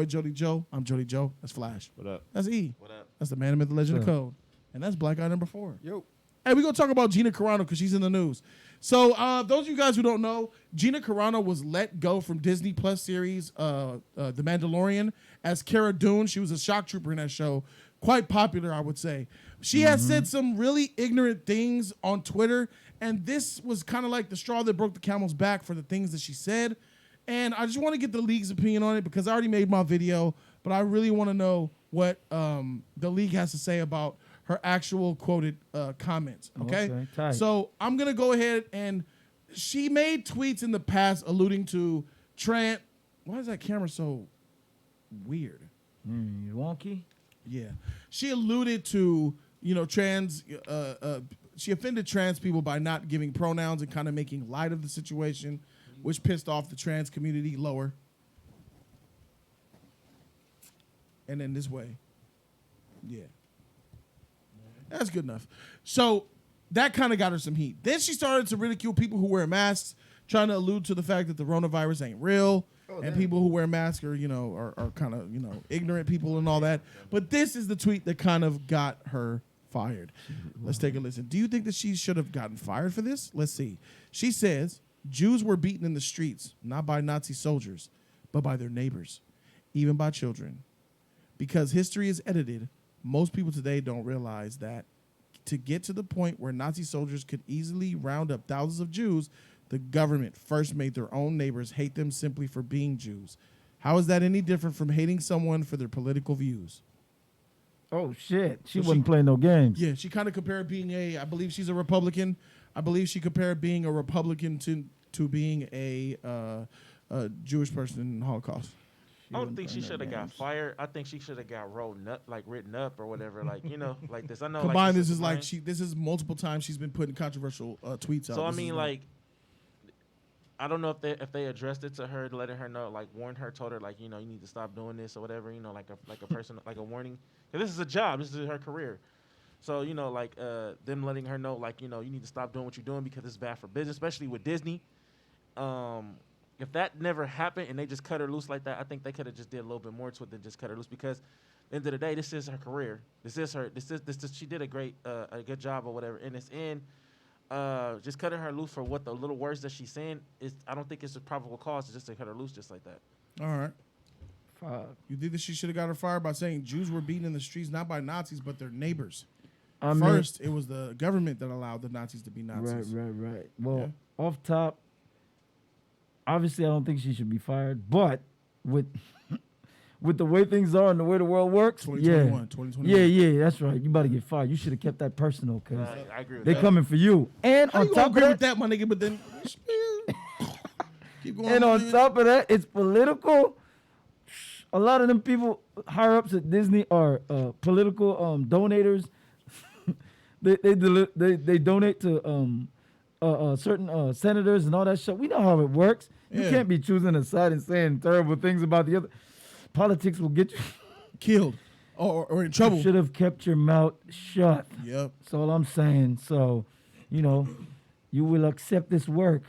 Jody Joe. I'm Jody Joe. That's Flash. What up? That's E. What up? That's the man, the myth, the legend, the Sure. code. And that's Black Guy number 4. Yo. Hey, we're going to talk about Gina Carano because she's in the news. So those of you guys who don't know, Gina Carano was let go from Disney Plus series The Mandalorian as Cara Dune. She was a shock trooper in that show. Quite popular, I would say. She has said some really ignorant things on Twitter, and this was kind of like the straw that broke the camel's back for the things that she said. And I just want to get the league's opinion on it because I already made my video, but I really want to know what the league has to say about her actual quoted comments. Okay, tight. so I'm gonna go ahead and she made tweets in the past alluding to trans. Why is that camera so weird? Wonky. Yeah, she alluded to trans. She offended trans people by not giving pronouns and kind of making light of the situation, which pissed off the trans community lower. And then this way, yeah. That's good enough. So that kind of got her some heat. Then she started to ridicule people who wear masks, trying to allude to the fact that the coronavirus ain't real, and people who wear masks are kind of ignorant people and all that. But this is the tweet that kind of got her fired. Let's take a listen. Do you think that she should have gotten fired for this? Let's see. She says Jews were beaten in the streets, not by Nazi soldiers, but by their neighbors, even by children. Because history is edited, most people today don't realize that to get to the point where Nazi soldiers could easily round up thousands of Jews, the government first made their own neighbors hate them simply for being Jews. How is that any different from hating someone for their political views? Oh, shit. She So wasn't playing no games. Yeah, she kind of compared being I believe she's a Republican. I believe she compared being a Republican to being a Jewish person in the Holocaust. I don't think she should have got fired. I think she should have got written up or whatever, like this. I know. Combined, like, this is multiple times she's been putting controversial tweets out. So I mean, I don't know if they addressed it to her, letting her know, like warned her, told her like you need to stop doing this or whatever, like a person like a warning. Because this is a job, this is her career. So them letting her know like you need to stop doing what you're doing because it's bad for business, especially with Disney. If that never happened and they just cut her loose like that, I think they could have just did a little bit more to it than just cut her loose because at the end of the day, this is her career. She did a good job or whatever. And it's just cutting her loose for what the little words that she's saying is, I don't think it's a probable cause to just to cut her loose just like that. All right. Fuck. You think that she should have got her fired by saying Jews were beaten in the streets not by Nazis but their neighbors? First, it was the government that allowed the Nazis to be Nazis. Right. Well, off top, obviously, I don't think she should be fired. But with the way things are and the way the world works, 2021. Yeah, that's right. You about to get fired. You should have kept that personal because I agree with they that. coming for you. And How on you top agree of with that, my nigga? But then keep going. and on top of that, it's political. A lot of them people higher ups at Disney are political donators. they donate to certain senators and all that shit. We know how it works. You can't be choosing a side and saying terrible things about the other. Politics will get you killed or in trouble. You should have kept your mouth shut. Yep. That's all I'm saying. So, you will accept this work.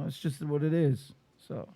It's just what it is. So.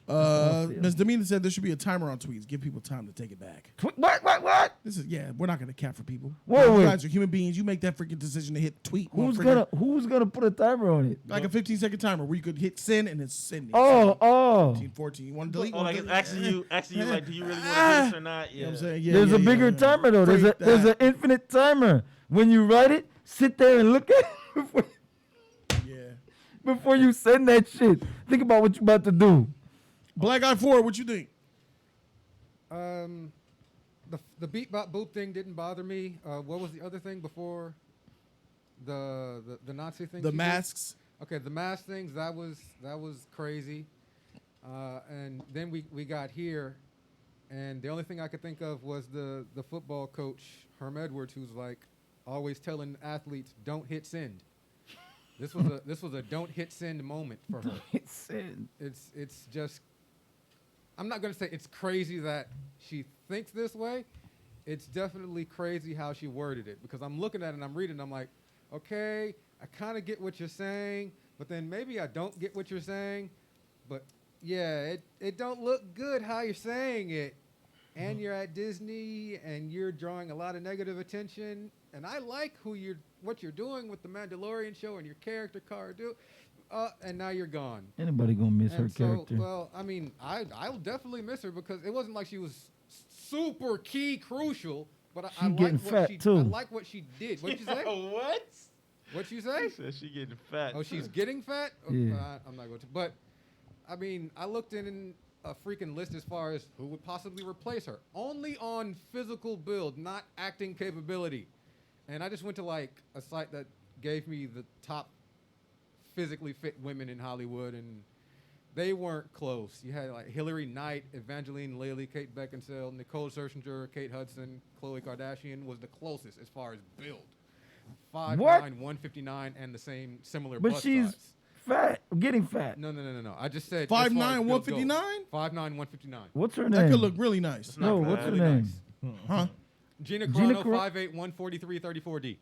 Ms. Demeter said there should be a timer on tweets. Give people time to take it back. What? This is we're not gonna cap for people. Whoa, you guys are human beings. You make that freaking decision to hit tweet. Who's gonna put a timer on it? Like a 15-second timer where you could hit send and it's sending. Oh. 15, 14. You want to delete? Like it's asking you like, do you really want to do this or not? Yeah. You know what I'm saying? Yeah, There's a bigger timer though. There's an infinite timer. When you write it, sit there and look at it before you send that shit. Think about what you're about to do. Black Guy 4, what you think? The beat bop boop thing didn't bother me. What was the other thing before the Nazi thing? The masks. Okay, the mask things, that was crazy. And then we got here, and the only thing I could think of was the football coach Herm Edwards, who's like always telling athletes don't hit send. This was a don't hit send moment for her. Hit send. It's just, I'm not gonna say it's crazy that she thinks this way. It's definitely crazy how she worded it, because I'm looking at it and I'm reading, I'm like, okay, I kind of get what you're saying, but then maybe I don't get what you're saying. But yeah, it don't look good how you're saying it. And you're at Disney and you're drawing a lot of negative attention. And I like what you're doing with the Mandalorian show and your character card. And now you're gone. Anybody gonna miss her And character? well, I mean, I'll definitely miss her because it wasn't like she was super key crucial. But She getting fat, I too. like what she did. What'd you say? What? What'd you say? She said she getting fat. Oh, she's getting fat? Yeah. I'm not going to. But, I mean, I looked in a freaking list as far as who would possibly replace her. Only on physical build, not acting capability. And I just went to, like, a site that gave me the top physically fit women in Hollywood, and they weren't close. You had, like, Hilary Knight, Evangeline Lilly, Kate Beckinsale, Nicole Scherzinger, Kate Hudson, Khloe Kardashian was the closest as far as build. 5'9", 159, and the same similar But bust she's size. fat, getting fat. No. I just said 5'9", as far as build goes. 159? 5'9", 159. What's her That name? could look really nice. It's not No, bad. what's her Really name? nice. Huh? Gina Gina Carano, Carano- 5'8", 143, 34D.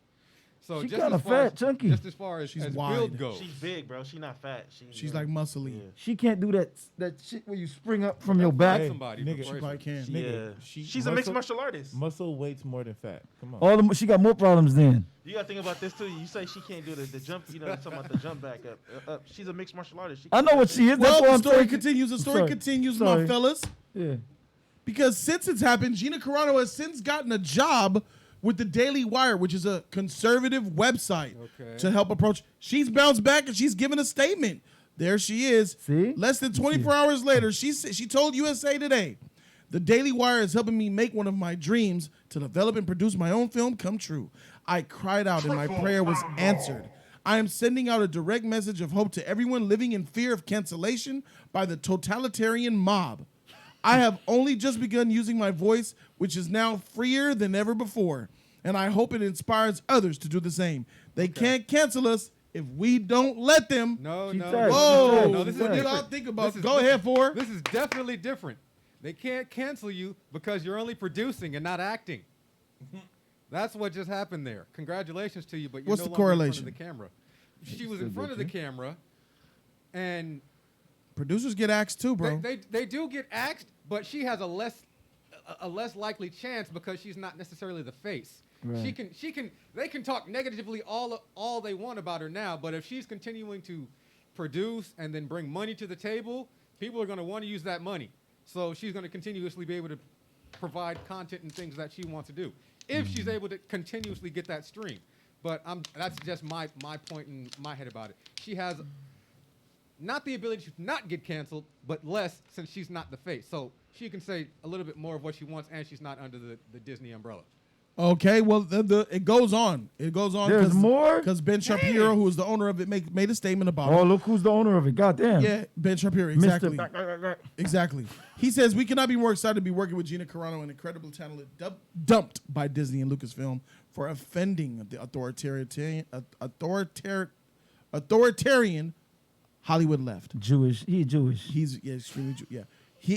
So She just kinda as far fat, as, chunky. Just as far as, She's as wide. build goes. She's big, bro. She's not fat. She's like muscly. Yeah. She can't do that shit where you spring up from your back. Hey, somebody nigga, She probably can. Yeah. She- She's a mixed martial artist. Muscle weights more than fat. Come on. She got more problems then. You gotta think about this too. You say she can't do the jump. You know, talking about the jump back up. She's a mixed martial artist. She I know what she is. That's Well, why the I'm story saying. continues. The story Sorry. continues, Sorry. my fellas. Yeah. Because since it's happened, Gina Carano has since gotten a job with the Daily Wire, which is a conservative website Okay. to help approach. She's bounced back and she's given a statement. There she is. See? Less than 24 hours later, she told USA Today, "The Daily Wire is helping me make one of my dreams to develop and produce my own film come true. I cried out and my prayer was answered. I am sending out a direct message of hope to everyone living in fear of cancellation by the totalitarian mob. I have only just begun using my voice, which is now freer than ever before, and I hope it inspires others to do the same. They can't cancel us if we don't let them." No, She no. said- Whoa, No, this is what do y'all different. think about? This is- Go ahead, for. This is definitely different. They can't cancel you because you're only producing and not acting. That's what just happened there. Congratulations to you, but you're What's no the longer in correlation? front of the camera. She was in front of the camera, and Producers get axed too, bro. they do get axed, but she has a less likely chance because she's not necessarily the face. Right. They can talk negatively all they want about her now, but if she's continuing to produce and then bring money to the table, people are going to want to use that money. So she's going to continuously be able to provide content and things that she wants to do if she's able to continuously get that stream. But that's just my point in my head about it. She has not the ability to not get canceled, but less since she's not the face. So she can say a little bit more of what she wants, and she's not under the Disney umbrella. Okay, well, it goes on. It goes on. There's more? Because Ben Shapiro, who is the owner of it, made a statement about Oh, it. look who's the owner of it. Goddamn. Yeah, Ben Shapiro, exactly. Mr. Exactly. He says, "We cannot be more excited to be working with Gina Carano, an incredible talent dumped by Disney and Lucasfilm for offending the authoritarian Hollywood left." Jewish. He Jewish. He's extremely yeah.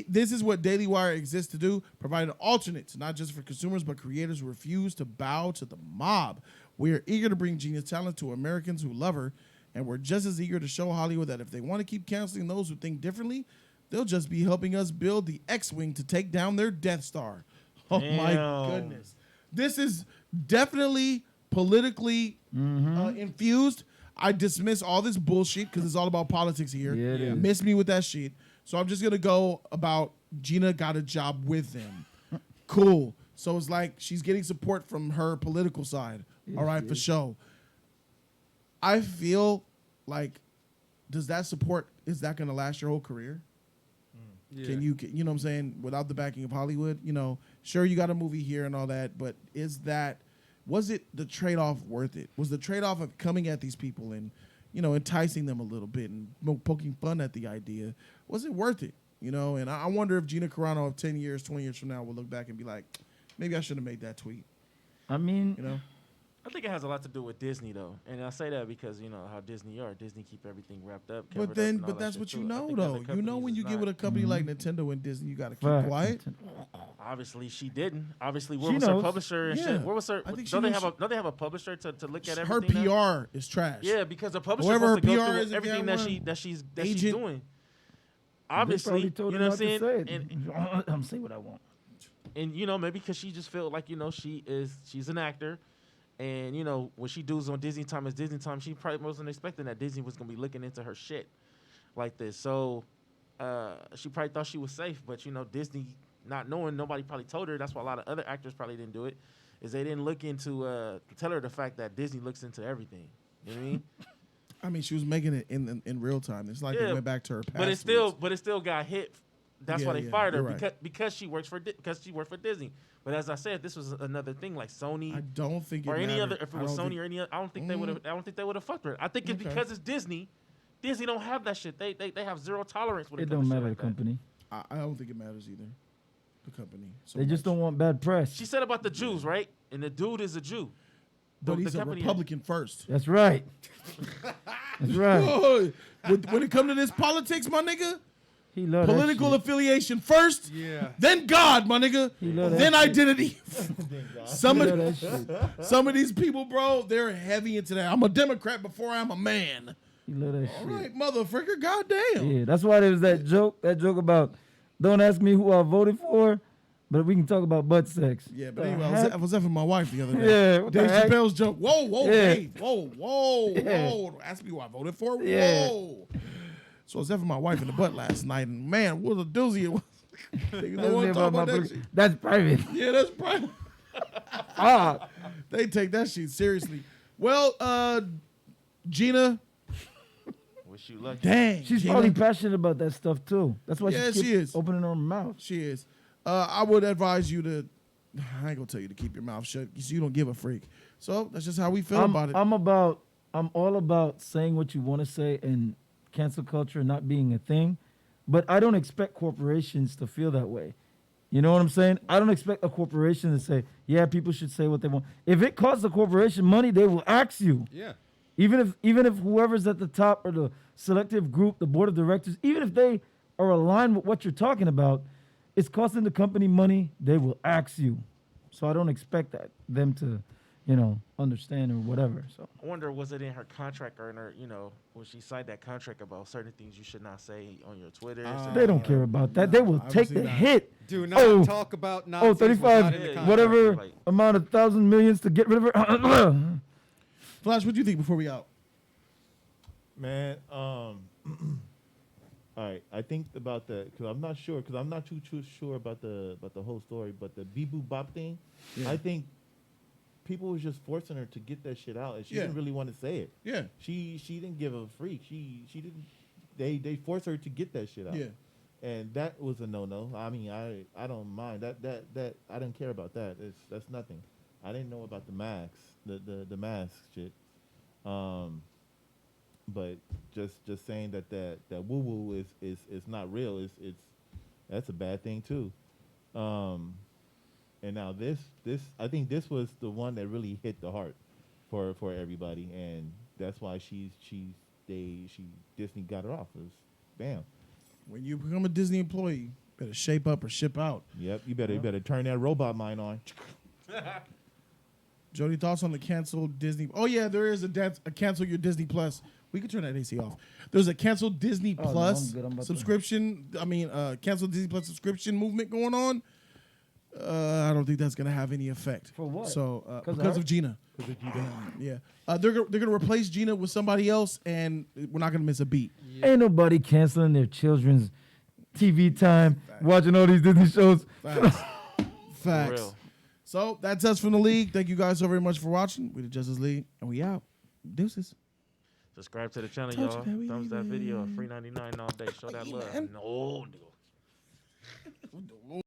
This is what Daily Wire exists to do: provide alternates, not just for consumers but creators who refuse to bow to the mob. We are eager to bring Gina's talent to Americans who love her, and we're just as eager to show Hollywood that if they want to keep canceling those who think differently, they'll just be helping us build the X-wing to take down their Death Star. Oh my Damn. goodness! This is definitely politically infused. I dismiss all this bullshit because it's all about politics here. Yeah, it is. Miss me with that shit. So I'm just gonna go about Gina got a job with them. Cool. So it's like she's getting support from her political side. All right, for sure. I feel like, does that support, is that gonna last your whole career? Yeah. Can you know what I'm saying, without the backing of Hollywood? You know, sure you got a movie here and all that, but was it the trade-off worth it? Was the trade-off of coming at these people and, you know, enticing them a little bit and poking fun at the idea, was it worth it? You know, and I wonder if Gina Carano of 10 years, 20 years from now will look back and be like, maybe I should have made that tweet, I mean, you know? I think it has a lot to do with Disney, though, and I say that because you know how Disney are. Disney keep everything wrapped up. But covered then, up and all but that that's shit, what you too. I know, think other though. You know companies when is you get not. with a company like Nintendo and Disney, you got to keep fact. quiet. Obviously, she didn't. Obviously, where She was her knows. publisher and Yeah. shit? Where was her? I think she Don't they knows have don't they have a publisher to look at Her everything? now? PR is trash. Yeah, because the publisher Whoever supposed to her go PR through is, if everything they that have she's agent- doing. obviously, They probably told you her know what I'm not to saying? say it. And I'm saying what I want. and maybe because she just felt like she's an actor, and when she does on Disney time, it's Disney time. She probably wasn't expecting that Disney was gonna be looking into her shit like this. So she probably thought she was safe, but Disney, not knowing, nobody probably told her. That's why a lot of other actors probably didn't do it. Is they didn't look into tell her the fact that Disney looks into everything. You know what I mean? I mean, she was making it in real time. It's like they went back to her past. But it still got hit. That's why they fired her because she works for she worked for Disney. But as I said, if this was another thing like Sony, I don't think it or any mattered. other. If it was Sony or any other, I don't think they would have. I don't think they would have fucked her. I think it's because it's Disney. Disney don't have that shit. They have zero tolerance when It it don't comes to matter shit the like that. company. I don't think it matters either. The company. So They just much. don't want bad press. She said about the Jews, right? And the dude is a Jew. But The he's a company- Republican first. That's right. That's right. Oh, when it comes to this politics, my nigga, He love that political shit. affiliation first, Yeah. then God, my nigga, He love that then shit. identity. some He of love that shit. some of these people, bro, they're heavy into that. I'm a Democrat before I'm a man. He love that All shit. right, motherfucker, goddamn. Yeah, that's why there was that joke about don't ask me who I voted for, but we can talk about butt sex. Yeah, but The anyway, heck? I was there for my wife the other day. Yeah, what the Dave heck? Chappelle's joke. Whoa, Yeah. Dave. Whoa. Yeah. Don't ask me who I voted for. Yeah. Whoa. So I was there for my wife in the butt last night, and man, what a doozy it was. Niggas don't want to talk about that shit. That's private. Yeah, that's private. Ah, They take that shit seriously. Well, Gina, Wish you luck. dang. she's Gina, probably passionate about that stuff too. That's why Yeah, she she keeps is. opening her mouth. She is. I would advise you to. I ain't gonna tell you to keep your mouth shut because you don't give a freak. So that's just how we feel about it. I'm all about saying what you want to say and cancel culture not being a thing, but I don't expect corporations to feel that way. You know what I'm saying? I don't expect a corporation to say, yeah, people should say what they want. If it costs the corporation money, they will ask you. Yeah. Even if whoever's at the top or the selective group, the board of directors, even if they are aligned with what you're talking about, it's costing the company money, they will ask you. So I don't expect them to, understand or whatever. So I wonder, was it in her contract or in her, when she signed that contract about certain things you should not say on your Twitter? they don't care about that. They will take obviously the not. hit. Do not Oh. talk about Nazis. was 35, not in the Yeah, contract. whatever Like- amount of thousand millions to get rid of her. Flash, what do you think before we out? Man, all right. I think about because I'm not sure, because I'm not too sure about the whole story, but the Bee Boo Bop thing, Yeah. I think people was just forcing her to get that shit out, and she Yeah. didn't really want to say it. Yeah. She didn't give a freak. She didn't. They forced her to get that shit out. Yeah. And that was a no. I mean, I don't mind that I didn't care about that. That's nothing. I didn't know about the masks, the mask shit. But just saying that woo woo is not real that's a bad thing too. And now this I think this was the one that really hit the heart for everybody, and that's why Disney got her off. It was bam. When you become a Disney employee, you better shape up or ship out. Yep, you better turn that robot mind on. Jody, thoughts on the canceled Disney? Oh yeah, there is a cancel your Disney Plus. We could turn that AC off. There's a canceled Disney Oh, no, Plus I'm good. I'm about to- subscription. Canceled Disney Plus subscription movement going on. I don't think that's gonna have any effect. For what? So 'Cause of because her? of Gina. Yeah. They're gonna replace Gina with somebody else, and we're not gonna miss a beat. Ain't nobody canceling their children's TV time, watching all these Disney shows. Facts. For Facts. real. So that's us from the league. Thank you guys so very much for watching. We the Justice League, and we out. Deuces. Subscribe to the channel, Told you y'all. that we Thumbs that leave video. it. Free 99 all day. Show that love. man. No, nigga.